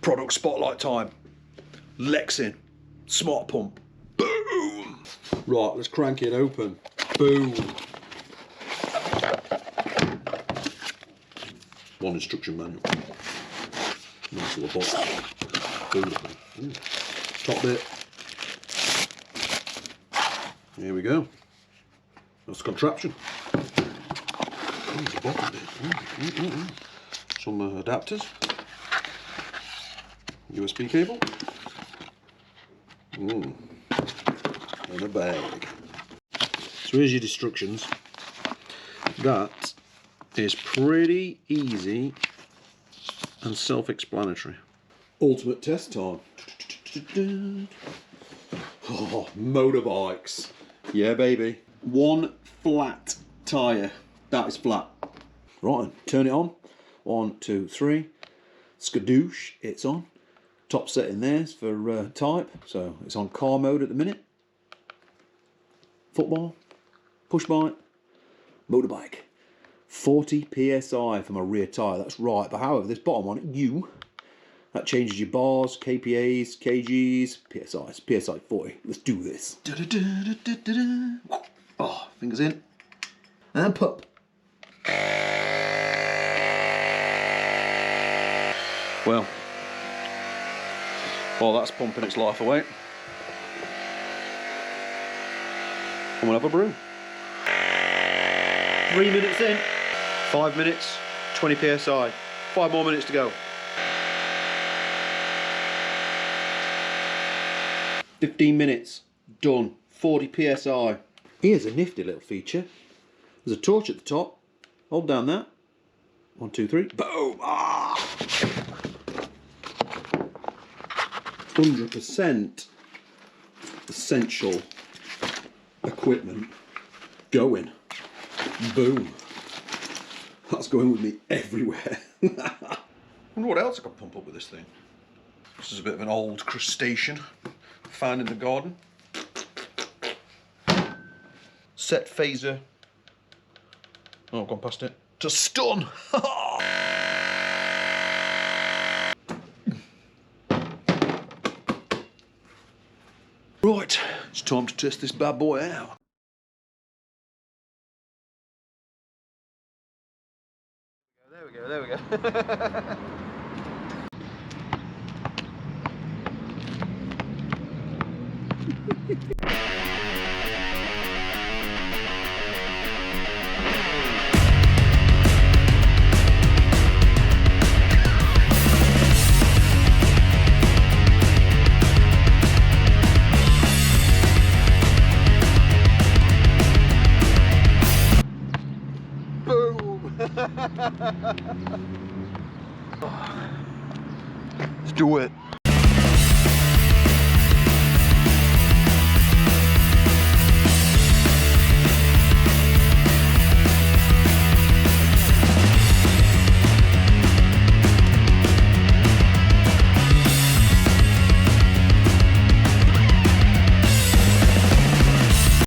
Product spotlight time. Lexin. Smart pump. Boom! Right, let's crank it open. Boom! One instruction manual. Nice little box. Boom. Top bit. Here we go. That's the contraption. There's the bottom bit. Some adapters. USB cable. And a bag. So here's your instructions. That is pretty easy and self-explanatory. Ultimate test time. Oh, motorbikes. Yeah, baby. One flat tyre. That is flat. Right, turn it on. 1, 2, 3. Skadoosh, it's on. Top setting there's for type. So it's on car mode at the minute. Football, push bike, motorbike. 40 PSI for my rear tyre, that's right. But however, this bottom one, that changes your bars, KPAs, kgs, PSIs. PSI 40. Let's do this. Oh, fingers in. And pop. Well, while that's pumping its life away, I'm gonna have a brew. 3 minutes in. 5 minutes, 20 PSI. 5 more minutes to go. 15 minutes, done. 40 PSI. Here's a nifty little feature. There's a torch at the top. Hold down that. 1, 2, 3. Boom! Ah! 100% essential equipment going. Boom. That's going with me everywhere. I wonder what else I could pump up with this thing. This is a bit of an old crustacean found in the garden. Set phaser. Oh, I've gone past it. To stun! Right, it's time to test this bad boy out. There we go. Let's do it.